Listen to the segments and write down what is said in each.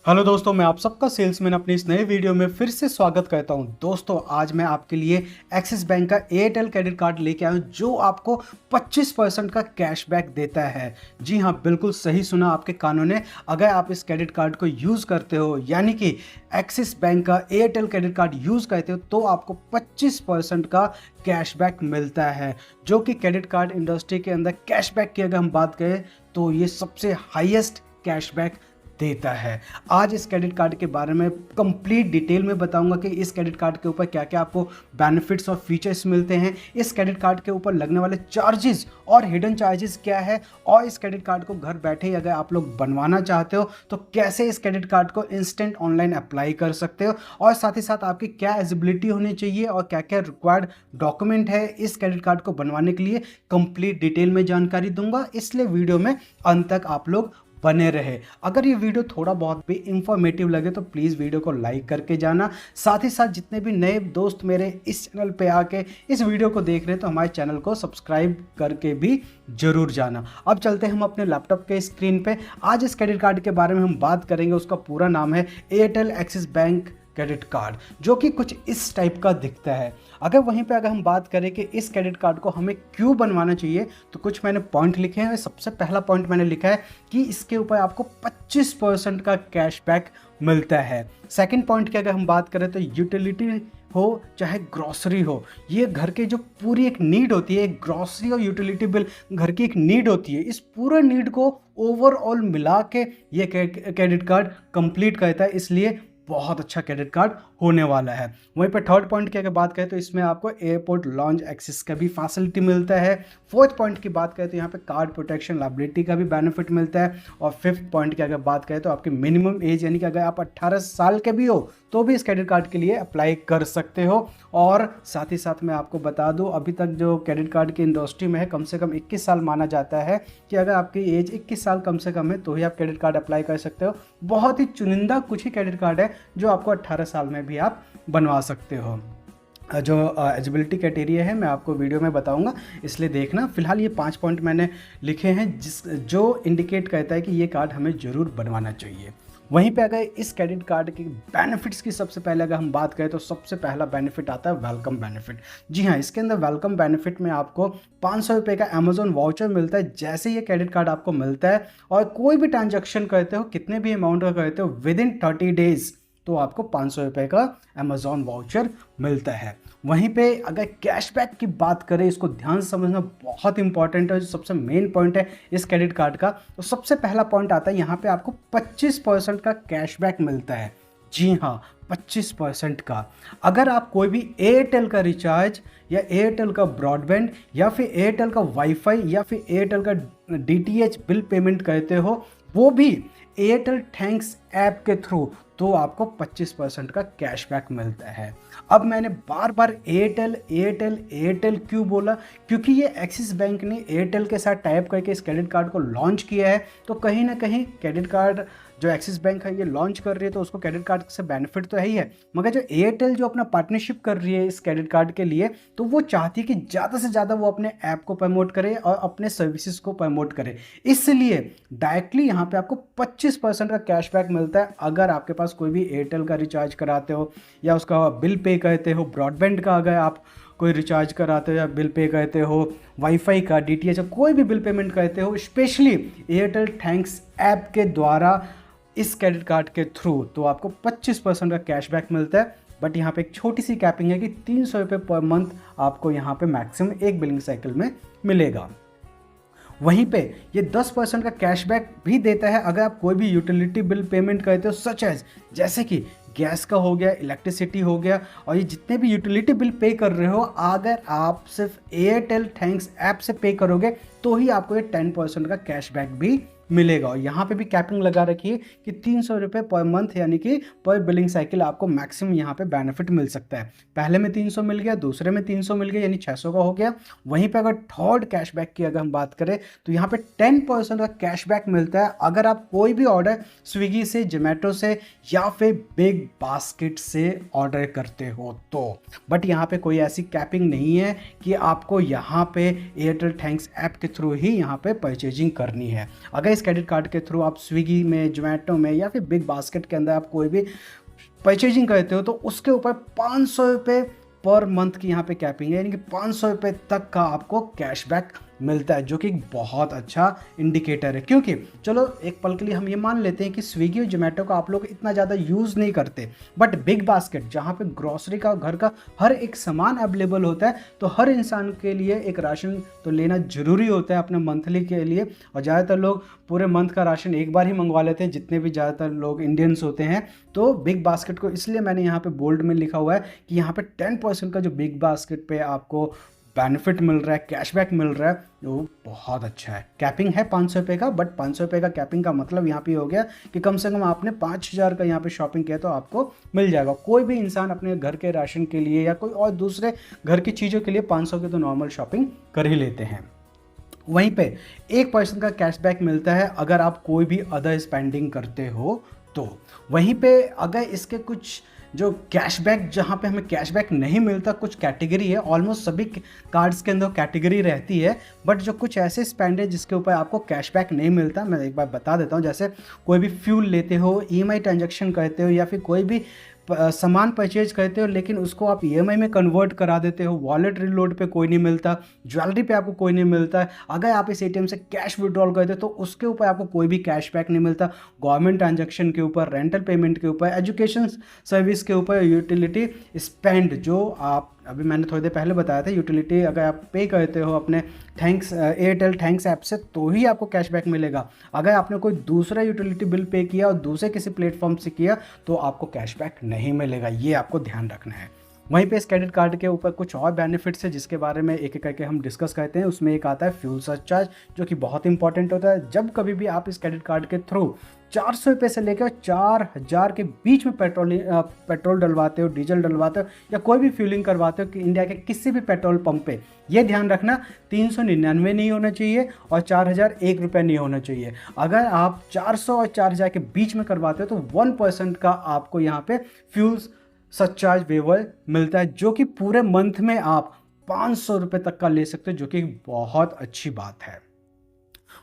Hello दोस्तों, मैं आप सबका सेल्समैन अपनी इस नए वीडियो में फिर से स्वागत करता हूं। दोस्तों, आज मैं आपके लिए एक्सिस बैंक का एयरटेल क्रेडिट कार्ड लेके आया हूं जो आपको 25% का कैशबैक देता है। जी हां, बिल्कुल सही सुना आपके कानों ने। अगर आप इस क्रेडिट कार्ड को यूज़ करते हो, यानी कि एक्सिस बैंक का एयरटेल क्रेडिट कार्ड यूज़ करते हो, तो आपको 25% का कैशबैक मिलता है, जो कि क्रेडिट कार्ड इंडस्ट्री के अंदर कैशबैक की अगर हम बात करें तो ये सबसे हाईएस्ट कैशबैक देता है। आज इस क्रेडिट कार्ड के बारे में कंप्लीट डिटेल में बताऊंगा कि इस क्रेडिट कार्ड के ऊपर क्या क्या आपको बेनिफिट्स और फीचर्स मिलते हैं, इस क्रेडिट कार्ड के ऊपर लगने वाले चार्जेस और हिडन चार्जेस क्या है, और इस क्रेडिट कार्ड को घर बैठे ही अगर आप लोग बनवाना चाहते हो तो कैसे इस क्रेडिट कार्ड को इंस्टेंट ऑनलाइन अप्लाई कर सकते हो, और साथ ही साथ आपकी क्या एलिजिबिलिटी होनी चाहिए और क्या क्या रिक्वायर्ड डॉक्यूमेंट है इस क्रेडिट कार्ड को बनवाने के लिए कंप्लीट डिटेल में जानकारी दूंगा। इसलिए वीडियो में अंत तक आप लोग बने रहे। अगर ये वीडियो थोड़ा बहुत भी इंफॉर्मेटिव लगे तो प्लीज़ वीडियो को लाइक करके जाना। साथ ही साथ जितने भी नए दोस्त मेरे इस चैनल पे आके इस वीडियो को देख रहे हैं तो हमारे चैनल को सब्सक्राइब करके भी जरूर जाना। अब चलते हैं हम अपने लैपटॉप के स्क्रीन पे। आज इस क्रेडिट कार्ड के बारे में हम बात करेंगे। उसका पूरा नाम है Airtel axis bank credit card, जो कि कुछ इस टाइप का दिखता है। अगर हम बात करें कि इस क्रेडिट कार्ड को हमें क्यों बनवाना चाहिए, तो कुछ मैंने पॉइंट लिखे हैं। सबसे पहला पॉइंट मैंने लिखा है कि इसके ऊपर आपको 25% का कैशबैक मिलता है। सेकंड पॉइंट की अगर हम बात करें तो यूटिलिटी हो चाहे ग्रॉसरी हो, ये घर के जो पूरी एक नीड होती है, एक ग्रॉसरी और यूटिलिटी बिल घर की एक नीड होती है, इस पूरे नीड को ओवरऑल मिला के ये क्रेडिट कार्ड कंप्लीट करता है। इसलिए बहुत अच्छा क्रेडिट कार्ड होने वाला है। वहीं पर थर्ड पॉइंट की अगर बात करें तो इसमें आपको एयरपोर्ट लॉन्च एक्सेस का भी फैसिलिटी मिलता है। फोर्थ पॉइंट की बात करें तो यहाँ पे कार्ड प्रोटेक्शन लायबिलिटी का भी बेनिफिट मिलता है। और फिफ्थ पॉइंट की अगर बात करें तो आपकी मिनिमम एज, यानी कि अगर आप 18 साल के भी हो तो भी इस क्रेडिट कार्ड के लिए अप्लाई कर सकते हो। और साथ ही साथ मैं आपको बता दूं, अभी तक जो क्रेडिट कार्ड की इंडस्ट्री में है कम से कम 21 साल माना जाता है कि अगर आपकी एज 21 साल कम से कम है तो ही आप क्रेडिट कार्ड अप्लाई कर सकते हो। बहुत ही चुनिंदा कुछ ही क्रेडिट कार्ड है जो आपको 18 साल में भी आप बनवा सकते हो। जो एलिजिबिलिटी क्राइटेरिया है मैं आपको वीडियो में बताऊंगा, इसलिए देखना। फिलहाल ये 5 पॉइंट मैंने लिखे हैं जो इंडिकेट करता है कि ये कार्ड हमें ज़रूर बनवाना चाहिए। वहीं पे अगर इस क्रेडिट कार्ड के बेनिफिट्स की सबसे पहले अगर हम बात करें तो सबसे पहला बेनिफिट आता है वेलकम बेनिफिट। जी हाँ, इसके अंदर वेलकम बेनिफिट में आपको 500 रुपये का अमेजोन वाउचर मिलता है जैसे ये क्रेडिट कार्ड आपको मिलता है। और कोई भी ट्रांजैक्शन करते हो, कितने भी अमाउंट का करते हो, विद इन 30 डेज तो आपको 500 रुपये का अमेजोन वाउचर मिलता है। वहीं पे अगर कैशबैक की बात करें, इसको ध्यान से समझना बहुत इंपॉर्टेंट है। जो सबसे मेन पॉइंट है इस क्रेडिट कार्ड का, तो सबसे पहला पॉइंट आता है यहाँ पे आपको 25% का कैशबैक मिलता है। जी हाँ, 25% का। अगर आप कोई भी एयरटेल का रिचार्ज या एयरटेल का ब्रॉडबैंड या फिर एयरटेल का वाईफाई या फिर एयरटेल का डीटीएच बिल पेमेंट करते हो, वो भी एयरटेल थैंक्स ऐप के थ्रू, तो आपको 25% का कैशबैक मिलता है। अब मैंने बार बार एयरटेल एयरटेल एयरटेल क्यों बोला, क्योंकि ये एक्सिस बैंक ने एयरटेल के साथ टाइप करके इस क्रेडिट कार्ड को लॉन्च किया है। तो कहीं ना कहीं क्रेडिट कार्ड जो एक्सिस बैंक है ये लॉन्च कर रही है तो उसको क्रेडिट कार्ड से बेनिफिट तो है ही है, मगर जो एयरटेल जो अपना पार्टनरशिप कर रही है इस क्रेडिट कार्ड के लिए, तो वो चाहती है कि ज़्यादा से ज़्यादा वो अपने ऐप को प्रमोट करे और अपने सर्विसेज को प्रमोट करे। इसलिए डायरेक्टली यहाँ पे आपको 25% का कैशबैक मिलता है अगर आपके पास कोई भी एयरटेल का रिचार्ज कराते हो या उसका बिल पे करते हो, ब्रॉडबैंड का अगर आप कोई रिचार्ज कराते हो या बिल पे करते हो, वाईफाई का, डीटीएच का कोई भी बिल पेमेंट करते हो, स्पेशली एयरटेल थैंक्स ऐप के द्वारा इस क्रेडिट कार्ड के थ्रू, तो आपको 25% का कैशबैक मिलता है। बट यहाँ पे एक छोटी सी कैपिंग है कि 300 रुपये पर मंथ आपको यहाँ पे मैक्सिमम एक बिलिंग साइकिल में मिलेगा। वहीं पे ये 10% का कैशबैक भी देता है अगर आप कोई भी यूटिलिटी बिल पेमेंट करते हो, सच एज जैसे कि गैस का हो गया, इलेक्ट्रिसिटी हो गया, और ये जितने भी यूटिलिटी बिल पे कर रहे हो, अगर आप सिर्फ एयरटेल थैंक्स ऐप से पे करोगे तो ही आपको ये 10% का कैशबैक भी मिलेगा। और यहाँ पे भी कैपिंग लगा रखी है कि 300 रुपये पर मंथ, यानी कि पर बिलिंग साइकिल आपको मैक्सिमम यहाँ पे बेनिफिट मिल सकता है। पहले में 300 मिल गया, दूसरे में 300 मिल गया, यानी 600 का हो गया। वहीं पे अगर थर्ड कैशबैक की अगर हम बात करें तो यहाँ पे 10% का कैशबैक मिलता है अगर आप कोई भी ऑर्डर स्विगी से, जोमेटो से या फिर बिग बास्केट से ऑर्डर करते हो तो। बट यहाँ पे कोई ऐसी कैपिंग नहीं है कि आपको यहाँ पे एयरटेल थैंक्स ऐप के थ्रू ही यहाँ पे परचेजिंग करनी है। अगर इस क्रेडिट कार्ड के थ्रू आप स्विगी में, जोमेटो में या फिर बिग बास्केट के अंदर आप कोई भी परचेजिंग करते हो तो उसके ऊपर 500 रुपये पर मंथ की यहाँ पे कैपिंग है, यानी कि 500 रुपये तक का आपको कैशबैक मिलता है, जो कि बहुत अच्छा इंडिकेटर है। क्योंकि चलो एक पल के लिए हम ये मान लेते हैं कि स्विगी और जोमेटो का आप लोग इतना ज़्यादा यूज़ नहीं करते, बट बिग बास्केट जहाँ पे ग्रॉसरी का, घर का हर एक सामान अवेलेबल होता है, तो हर इंसान के लिए एक राशन तो लेना ज़रूरी होता है अपने मंथली के लिए। और ज़्यादातर लोग पूरे मंथ का राशन एक बार ही मंगवा लेते हैं, जितने भी ज़्यादातर लोग इंडियंस होते हैं। तो बिग बास्केट को इसलिए मैंने यहाँ पे बोल्ड में लिखा हुआ है कि यहाँ पे 10% का जो बिग बास्केट पे आपको बेनिफिट मिल रहा है, कैशबैक मिल रहा है, वो बहुत अच्छा है। कैपिंग है 500 रुपये का, बट 500 रुपये का कैपिंग का मतलब यहाँ पे हो गया कि कम से कम आपने 5000 का यहाँ पे शॉपिंग किया तो आपको मिल जाएगा। कोई भी इंसान अपने घर के राशन के लिए या कोई और दूसरे घर की चीज़ों के लिए 500 की तो नॉर्मल शॉपिंग कर ही लेते हैं। वहीं पे 1% का कैशबैक मिलता है अगर आप कोई भी अदर स्पेंडिंग करते हो तो। वहीं पे अगर इसके कुछ जो कैशबैक, जहाँ पे हमें कैशबैक नहीं मिलता, कुछ कैटेगरी है, ऑलमोस्ट सभी कार्ड्स के अंदर कैटेगरी रहती है, बट जो कुछ ऐसे स्पेंड है जिसके ऊपर आपको कैशबैक नहीं मिलता, मैं एक बार बता देता हूँ। जैसे कोई भी फ्यूल लेते हो, ईएमआई ट्रांजैक्शन करते हो, या फिर कोई भी सामान परचेज करते हो लेकिन उसको आप ईएमआई में कन्वर्ट करा देते हो, वॉलेट रिलोड पे कोई नहीं मिलता, ज्वेलरी पे आपको कोई नहीं मिलता है। अगर आप इस एटीएम से कैश विड्रॉल करते हो तो उसके ऊपर आपको कोई भी कैशबैक नहीं मिलता। गवर्नमेंट ट्रांजैक्शन के ऊपर, रेंटल पेमेंट के ऊपर, एजुकेशन सर्विस के ऊपर, यूटिलिटी स्पेंड जो आप अभी मैंने थोड़ी देर पहले बताया था, यूटिलिटी अगर आप पे करते हो अपने एयरटेल थैंक्स ऐप से तो ही आपको कैशबैक मिलेगा। अगर आपने कोई दूसरा यूटिलिटी बिल पे किया और दूसरे किसी प्लेटफॉर्म से किया तो आपको कैशबैक नहीं मिलेगा, ये आपको ध्यान रखना है। वहीं पे इस क्रेडिट कार्ड के ऊपर कुछ और बेनिफिट्स है जिसके बारे में एक एक करके हम डिस्कस करते हैं। उसमें एक आता है फ्यूल सरचार्ज, जो कि बहुत इंपॉर्टेंट होता है। जब कभी भी आप इस क्रेडिट कार्ड के थ्रू 400 रुपये से लेकर 4000 के बीच में पेट्रोल डलवाते हो, डीजल डलवाते हो या कोई भी फ्यूलिंग करवाते हो कि इंडिया के किसी भी पेट्रोल पंप पे, ये ध्यान रखना 399 नहीं होना चाहिए और 4001 रुपये नहीं होना चाहिए। अगर आप 400 और 4000 के बीच में करवाते हो तो 1% का आपको यहाँ पे फ्यूल सरचार्ज वेवर मिलता है, जो कि पूरे मंथ में आप 500 रुपये तक का ले सकते हो, जो कि बहुत अच्छी बात है।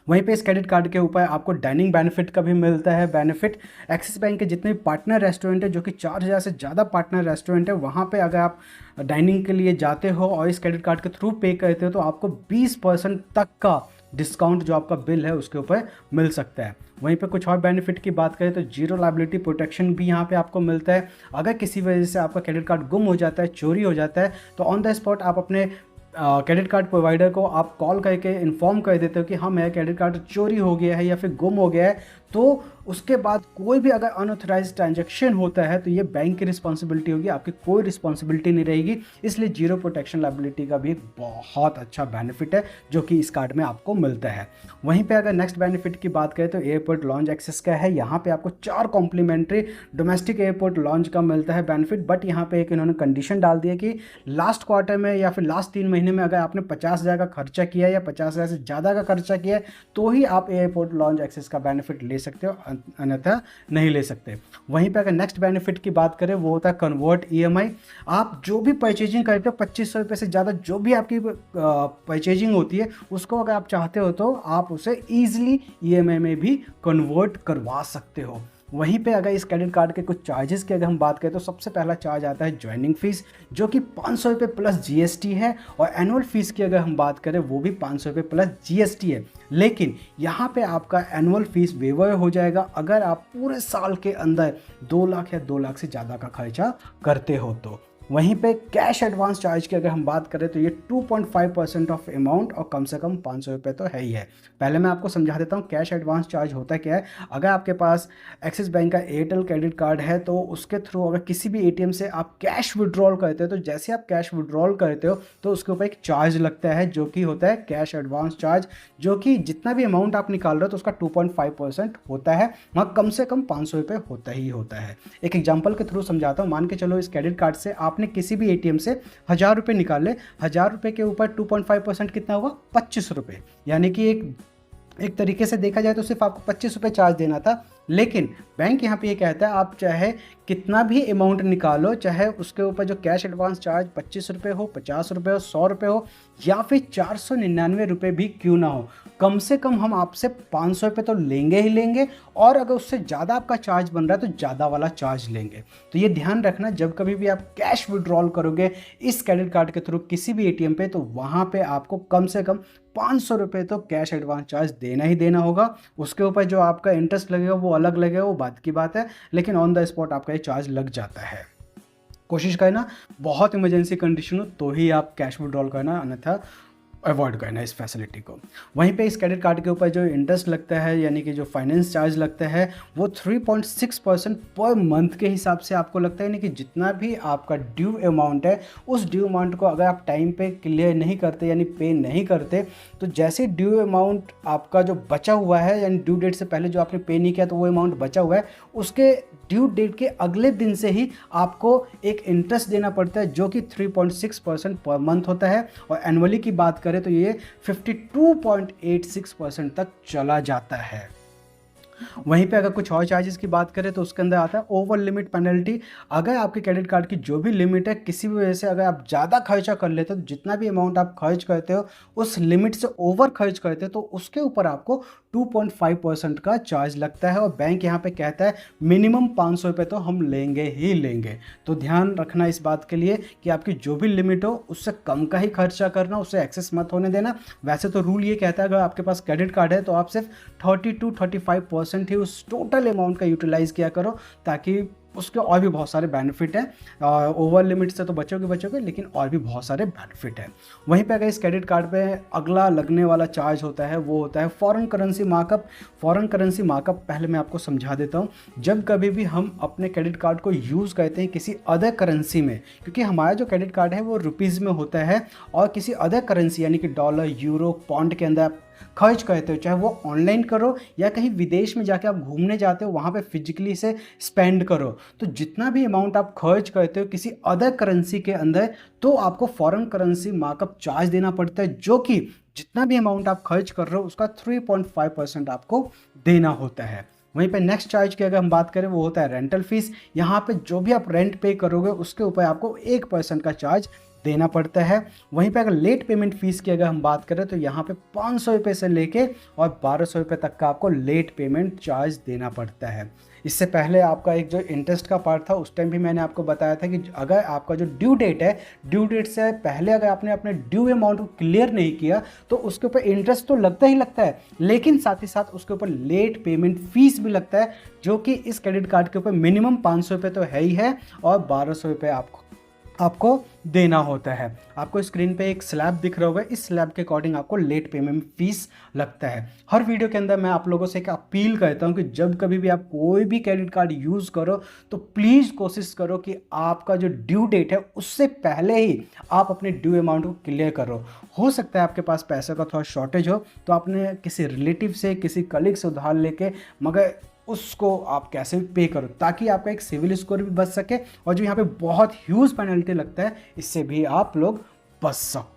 वहीं पे इस क्रेडिट कार्ड के ऊपर आपको डाइनिंग बेनिफिट का भी मिलता है बेनिफिट। एक्सिस बैंक के जितने भी पार्टनर रेस्टोरेंट है, जो कि 4000 से ज़्यादा पार्टनर रेस्टोरेंट है, वहाँ पे अगर आप डाइनिंग के लिए जाते हो और इस क्रेडिट कार्ड के थ्रू पे करते हो तो आपको 20% तक का डिस्काउंट जो आपका बिल है उसके ऊपर मिल सकता है। वहीं पे कुछ और बेनिफिट की बात करें तो जीरो लायबिलिटी प्रोटेक्शन भी यहाँ पे आपको मिलता है। अगर किसी वजह से आपका क्रेडिट कार्ड गुम हो जाता है, चोरी हो जाता है, तो ऑन द स्पॉट आप अपने क्रेडिट कार्ड प्रोवाइडर को आप कॉल करके इन्फॉर्म कर देते हो कि हाँ मेरा क्रेडिट कार्ड चोरी हो गया है या फिर गुम हो गया है, तो उसके बाद कोई भी अगर अनऑथराइज्ड ट्रांजैक्शन होता है तो ये बैंक की रिस्पॉन्सिबिलिटी होगी, आपकी कोई रिस्पॉन्सिबिलिटी नहीं रहेगी। इसलिए जीरो प्रोटेक्शन लायबिलिटी का भी बहुत अच्छा बेनिफिट है जो कि इस कार्ड में आपको मिलता है। वहीं पे अगर नेक्स्ट बेनिफिट की बात करें तो एयरपोर्ट लॉन्च एक्सेस का है। यहाँ पे आपको 4 कॉम्प्लीमेंट्री डोमेस्टिक एयरपोर्ट लॉन्च का मिलता है बेनिफिट, बट यहाँ पे एक इन्होंने कंडीशन डाल दिया कि लास्ट क्वार्टर में या फिर लास्ट 3 महीने में अगर आपने 50,000 का खर्चा किया या 50,000 से ज़्यादा का खर्चा किया तो ही आप एयरपोर्ट लॉन्च एक्सेस का बेनिफिट ले सकते हो, अन्यथा नहीं ले सकते। वहीं पे अगर नेक्स्ट बेनिफिट की बात करें वो होता है कन्वर्ट ईएमआई। आप जो भी परचेजिंग करते हो 2500 रुपये से ज़्यादा जो भी आपकी परचेजिंग होती है उसको अगर आप चाहते हो तो आप उसे ईजिली ईएमआई में भी कन्वर्ट करवा सकते हो। वहीं पे अगर इस क्रेडिट कार्ड के कुछ चार्जेस की अगर हम बात करें तो सबसे पहला चार्ज आता है ज्वाइनिंग फीस, जो कि 500 रुपये प्लस जीएसटी है, और एनुअल फीस की अगर हम बात करें वो भी 500 रुपये प्लस जीएसटी है। लेकिन यहाँ पे आपका एनुअल फीस वेवर हो जाएगा अगर आप पूरे साल के अंदर 2 लाख या 2 लाख से ज़्यादा का खर्चा करते हो तो। वहीं पे कैश एडवांस चार्ज की अगर हम बात करें तो ये 2.5% ऑफ अमाउंट और कम से कम 500 रुपये तो है ही है। पहले मैं आपको समझा देता हूँ कैश एडवांस चार्ज होता क्या है। अगर आपके पास एक्सिस बैंक का एयरटेल क्रेडिट कार्ड है तो उसके थ्रू अगर किसी भी एटीएम से आप कैश विड्रॉल करते हो तो जैसे आप कैश विड्रॉल करते हो तो उसके ऊपर एक चार्ज लगता है जो कि होता है कैश एडवांस चार्ज, जो कि जितना भी अमाउंट आप निकाल रहे हो तो उसका 2.5% होता है, वहाँ कम से कम 500 रुपये होता ही होता है। एक एग्जाम्पल के थ्रू समझाता हूँ। मान के चलो इस क्रेडिट कार्ड से आपने किसी भी एटीएम से 1000 रुपये निकाले, 1000 रुपये के ऊपर 2.5% कितना हुआ 25 रुपये, यानी कि एक तरीके से देखा जाए तो सिर्फ आपको 25 रुपये चार्ज देना था। लेकिन बैंक यहाँ पे ये कहता है आप चाहे कितना भी अमाउंट निकालो, चाहे उसके ऊपर जो कैश एडवांस चार्ज 25 रुपये हो, 50 रुपये हो, 100 रुपये हो या फिर 499 रुपये भी क्यों ना हो, कम से कम हम आपसे 500 रुपये तो लेंगे ही लेंगे, और अगर उससे ज़्यादा आपका चार्ज बन रहा है तो ज़्यादा वाला चार्ज लेंगे। तो ये ध्यान रखना, जब कभी भी आप कैश विड्रॉल करोगे इस क्रेडिट कार्ड के थ्रू किसी भी एटीएम पे, तो वहाँ पे आपको कम से कम 500 रुपये तो कैश एडवांस चार्ज देना ही देना होगा। उसके ऊपर जो आपका इंटरेस्ट लगेगा वो अलग लगेगा, वो बात की बात है, लेकिन ऑन द स्पॉट आपका ये चार्ज लग जाता है। कोशिश करना बहुत इमरजेंसी कंडीशन हो तो ही आप कैश विड्रॉल करना, अन्यथा अवॉइड करना इस फैसिलिटी को। वहीं पे इस क्रेडिट कार्ड के ऊपर जो इंटरेस्ट लगता है, यानी कि जो फाइनेंस चार्ज लगता है, वो 3.6% पर मंथ के हिसाब से आपको लगता है। यानी कि जितना भी आपका ड्यू अमाउंट है, उस ड्यू अमाउंट को अगर आप टाइम पे क्लियर नहीं करते, यानी पे नहीं करते, तो जैसे ड्यू अमाउंट आपका जो बचा हुआ है, यानी ड्यू डेट से पहले जो आपने पे नहीं किया तो वो अमाउंट बचा हुआ है, उसके ड्यू डेट के अगले दिन से ही आपको एक इंटरेस्ट देना पड़ता है, जो कि 3.6% पर मंथ होता है। और एनुअली की बात करें तो ये 52.86% तक चला जाता है। वहीं पे अगर कुछ और चार्जेस की बात करें तो उसके अंदर आता है ओवर लिमिट पेनल्टी। अगर आपके क्रेडिट कार्ड की जो भी लिमिट है, किसी भी वजह से अगर आप ज़्यादा खर्चा कर लेते हो, तो जितना भी अमाउंट आप खर्च करते हो उस लिमिट से ओवर खर्च करते हो, तो उसके ऊपर आपको 2.5% का चार्ज लगता है। और बैंक यहाँ पे कहता है मिनिमम 500 रुपये तो हम लेंगे ही लेंगे। तो ध्यान रखना इस बात के लिए कि आपकी जो भी लिमिट हो उससे कम का ही खर्चा करना, उससे एक्सेस मत होने देना। वैसे तो रूल ये कहता है अगर आपके पास क्रेडिट कार्ड है तो आप सिर्फ 30-35% ही उस टोटल अमाउंट का यूटिलाइज़ किया करो, ताकि उसके और भी बहुत सारे बेनिफिट हैं। ओवर लिमिट से तो बचोगे, लेकिन और भी बहुत सारे बेनिफिट हैं। वहीं पे अगर इस क्रेडिट कार्ड पे अगला लगने वाला चार्ज होता है वो होता है foreign currency markup. Foreign currency markup पहले मैं आपको समझा देता हूँ। जब कभी भी हम अपने क्रेडिट कार्ड को यूज़ करते हैं किसी अदर करेंसी में, क्योंकि हमारा जो क्रेडिट कार्ड है वो रुपीज़ में होता है, और किसी अदर करेंसी यानी कि डॉलर, यूरो, पौंड के अंदर आप खर्च करते हो, चाहे वो ऑनलाइन करो या कहीं विदेश में जाके आप घूमने जाते हो वहाँ पे फिजिकली से स्पेंड करो, तो जितना भी अमाउंट आप खर्च करते हो किसी अदर करेंसी के अंदर, तो आपको फॉरेन करेंसी मार्कअप चार्ज देना पड़ता है, जो कि जितना भी अमाउंट आप खर्च कर रहे हो उसका 3.5% आपको देना होता है। वहीं पे नेक्स्ट चार्ज की अगर हम बात करें वो होता है रेंटल फीस। यहाँ पे जो भी आप रेंट पे करोगे उसके ऊपर आपको 1% का चार्ज देना पड़ता है। वहीं पे अगर लेट पेमेंट फीस की अगर हम बात करें तो यहाँ पे 500 रुपये से लेके और 1200 रुपये तक का आपको लेट पेमेंट चार्ज देना पड़ता है। इससे पहले आपका एक जो इंटरेस्ट का पार्ट था उस टाइम भी मैंने आपको बताया था कि अगर आपका जो ड्यू डेट है, ड्यू डेट से पहले अगर आपने अपने ड्यू अमाउंट को क्लियर नहीं किया तो उसके ऊपर इंटरेस्ट तो लगता ही लगता है, लेकिन साथ ही साथ उसके ऊपर लेट पेमेंट फीस भी लगता है, जो कि इस क्रेडिट कार्ड के ऊपर मिनिमम 500 रुपये तो है ही है, और 1200 रुपये आपको देना होता है। आपको स्क्रीन पे एक स्लैब दिख रहा होगा, इस स्लैब के अकॉर्डिंग आपको लेट पेमेंट फीस लगता है। हर वीडियो के अंदर मैं आप लोगों से एक अपील करता हूं कि जब कभी भी आप कोई भी क्रेडिट कार्ड यूज़ करो तो प्लीज़ कोशिश करो कि आपका जो ड्यू डेट है उससे पहले ही आप अपने ड्यू अमाउंट को क्लियर करो। हो सकता है आपके पास पैसे का थोड़ा शॉर्टेज हो तो आपने किसी रिलेटिव से, किसी कलीग से उधार लेके, मगर उसको आप कैसे पे करो ताकि आपका एक सिविल स्कोर भी बच सके, और जो यहाँ पे बहुत ह्यूज पेनल्टी लगता है इससे भी आप लोग बच सको।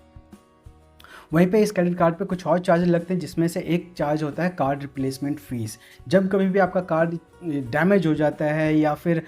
वहीं पे इस क्रेडिट कार्ड पे कुछ और चार्ज लगते हैं, जिसमें से एक चार्ज होता है कार्ड रिप्लेसमेंट फ़ीस। जब कभी भी आपका कार्ड डैमेज हो जाता है या फिर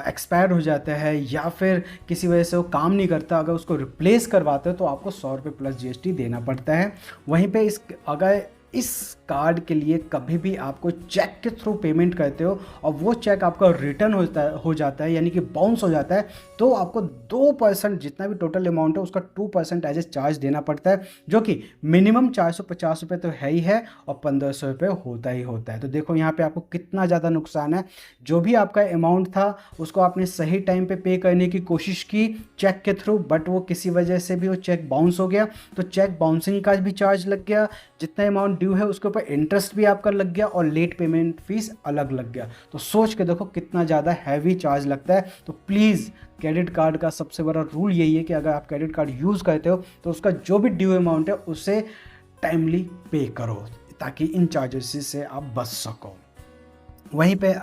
एक्सपायर हो जाता है या फिर किसी वजह से वो काम नहीं करता, अगर उसको रिप्लेस करवाते हो तो आपको 100 रुपये प्लस GST देना पड़ता है। वहीं पे अगर इस कार्ड के लिए कभी भी आपको चेक के थ्रू पेमेंट करते हो और वो चेक आपका रिटर्न हो जाता है यानी कि बाउंस हो जाता है, तो आपको 2% जितना भी टोटल अमाउंट है उसका 2% एज ए चार्ज देना पड़ता है, जो कि मिनिमम 450 रुपये तो है ही है और 1500 रुपये होता ही होता है। तो देखो यहाँ पे आपको कितना ज़्यादा नुकसान है। जो भी आपका अमाउंट था उसको आपने सही टाइम पे करने की कोशिश की चेक के थ्रू, बट वो किसी वजह से भी वो चेक बाउंस हो गया, तो चेक बाउंसिंग का भी चार्ज लग गया, जितना अमाउंट ड्यू है उसके ऊपर इंटरेस्ट भी आपका लग गया और लेट पेमेंट फीस अलग लग गया। तो सोच के देखो कितना ज़्यादा हैवी चार्ज लगता है। तो प्लीज़ क्रेडिट कार्ड का सबसे बड़ा रूल यही है कि अगर आप क्रेडिट कार्ड यूज़ करते हो तो उसका जो भी ड्यू अमाउंट है उसे टाइमली पे करो ताकि इन चार्जेस से आप बच सको। वहीं पे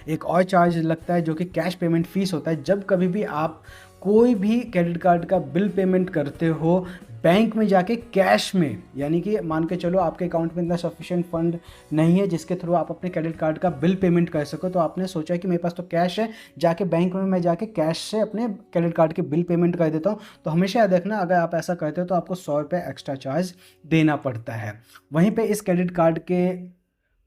एक और चार्ज लगता है जो कि कैश पेमेंट फ़ीस होता है। जब कभी भी आप कोई भी क्रेडिट कार्ड का बिल पेमेंट करते हो बैंक में जाके कैश में, यानी कि मान के चलो आपके अकाउंट में इतना सफिशिएंट फंड नहीं है जिसके थ्रू आप अपने क्रेडिट कार्ड का बिल पेमेंट कर सको, तो आपने सोचा कि मेरे पास तो कैश है, जाके बैंक में मैं जाके कैश से अपने क्रेडिट कार्ड के बिल पेमेंट कर देता हूँ। तो हमेशा याद रखना, अगर आप ऐसा करते हो तो आपको 100 रुपये एक्स्ट्रा चार्ज देना पड़ता है। वहीं पर इस क्रेडिट कार्ड के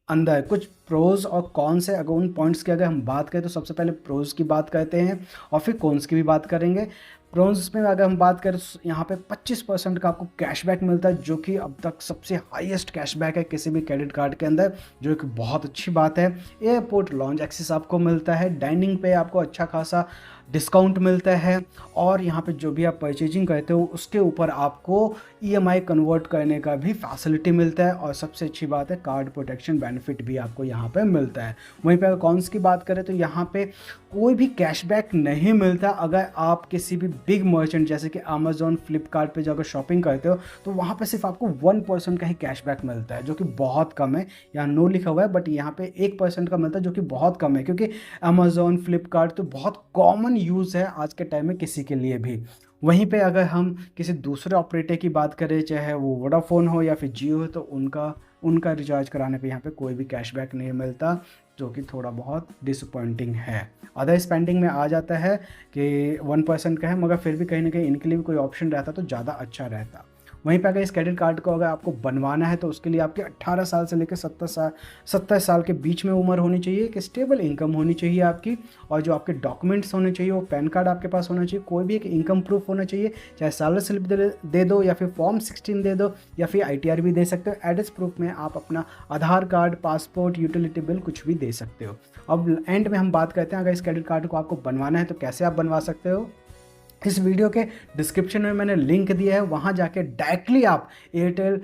अंदर कुछ प्रोज और कॉन्स है। अगर उन पॉइंट्स की अगर हम बात करें तो सबसे पहले प्रोज की बात करते हैं और फिर कॉन्स की भी बात करेंगे। प्रोज में अगर हम बात करें तो यहाँ पे 25% का आपको कैशबैक मिलता है, जो कि अब तक सबसे हाईएस्ट कैशबैक है किसी भी क्रेडिट कार्ड के अंदर, जो कि बहुत अच्छी बात है। एयरपोर्ट लॉन्च एक्सेस आपको मिलता है, डाइनिंग पे आपको अच्छा खासा डिस्काउंट मिलता है, और यहाँ पे जो भी आप परचेजिंग करते हो उसके ऊपर आपको ईएमआई कन्वर्ट करने का भी फैसिलिटी मिलता है, और सबसे अच्छी बात है कार्ड प्रोटेक्शन बेनिफिट भी आपको यहाँ पे मिलता है। वहीं पे अगर कॉन्स की बात करें तो यहाँ पे कोई भी कैशबैक नहीं मिलता अगर आप किसी भी बिग मर्चेंट जैसे कि अमेजोन, फ्लिपकार्ट पे जाकर शॉपिंग करते हो, तो वहाँ पे सिर्फ आपको 1% का ही कैशबैक मिलता है, जो कि बहुत कम है। यहाँ नो लिखा हुआ है बट यहाँ पे 1% का मिलता है, जो कि बहुत कम है, क्योंकि अमेजोन, फ्लिपकार्ट तो बहुत कॉमन यूज़ है आज के टाइम में किसी के लिए भी। वहीं पे अगर हम किसी दूसरे ऑपरेटर की बात करें, चाहे वो वोडाफोन हो या फिर जियो हो, तो उनका रिचार्ज कराने पे यहाँ पे कोई भी कैशबैक नहीं मिलता, जो कि थोड़ा बहुत डिसअपॉइंटिंग है। अदर स्पेंडिंग में आ जाता है कि 1% का है, मगर फिर भी कहीं ना कहीं इनके लिए भी कोई ऑप्शन रहता तो ज़्यादा अच्छा रहता। वहीं पे अगर इस क्रेडिट कार्ड को अगर आपको बनवाना है तो उसके लिए आपके 18 साल से लेकर 70 साल के बीच में उम्र होनी चाहिए, कि स्टेबल इनकम होनी चाहिए आपकी, और जो आपके डॉक्यूमेंट्स होने चाहिए वो पैन कार्ड आपके पास होना चाहिए, कोई भी एक इनकम प्रूफ होना चाहिए, चाहे सैलरी स्लिप दे दो या फिर फॉर्म 16 दे दो या फिर ITR भी दे सकते हो। एड्रेस प्रूफ में आप अपना आधार कार्ड, पासपोर्ट, यूटिलिटी बिल कुछ भी दे सकते हो। अब एंड में हम बात करते हैं अगर इस क्रेडिट कार्ड को आपको बनवाना है तो कैसे आप बनवा सकते हो। इस वीडियो के डिस्क्रिप्शन में मैंने लिंक दिया है, वहाँ जाके डायरेक्टली आप Airtel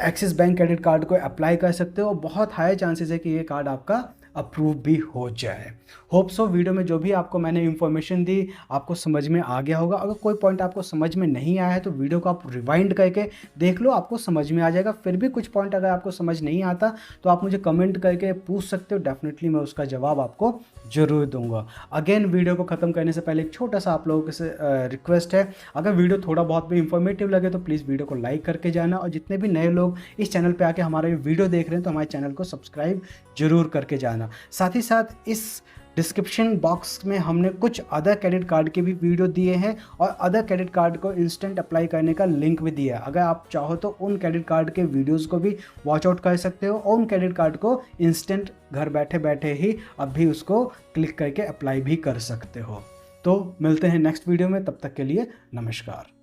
axis bank credit card को अप्लाई कर सकते हो, और बहुत हाई चांसेस है कि ये कार्ड आपका अप्रूव भी हो जाए। होप सो वीडियो में जो भी आपको मैंने इन्फॉर्मेशन दी आपको समझ में आ गया होगा। अगर कोई पॉइंट आपको समझ में नहीं आया है तो वीडियो को आप रिवाइंड करके देख लो, आपको समझ में आ जाएगा। फिर भी कुछ पॉइंट अगर आपको समझ नहीं आता तो आप मुझे कमेंट करके पूछ सकते हो, डेफिनेटली मैं उसका जवाब आपको ज़रूर दूंगा। अगेन वीडियो को ख़त्म करने से पहले एक छोटा सा आप लोगों से रिक्वेस्ट है, अगर वीडियो थोड़ा बहुत भी इंफॉर्मेटिव लगे तो प्लीज़ वीडियो को लाइक करके जाना, और जितने भी नए लोग इस चैनल पे आके हमारा ये वीडियो देख रहे हैं तो हमारे चैनल को सब्सक्राइब जरूर करके जाना। साथ ही साथ इस डिस्क्रिप्शन बॉक्स में हमने कुछ अदर क्रेडिट कार्ड के भी वीडियो दिए हैं, और अदर क्रेडिट कार्ड को इंस्टेंट अप्लाई करने का लिंक भी दिया है। अगर आप चाहो तो उन क्रेडिट कार्ड के वीडियोस को भी वॉच आउट कर सकते हो, और उन क्रेडिट कार्ड को इंस्टेंट घर बैठे बैठे ही अब भी उसको क्लिक करके अप्लाई भी कर सकते हो। तो मिलते हैं नेक्स्ट वीडियो में, तब तक के लिए नमस्कार।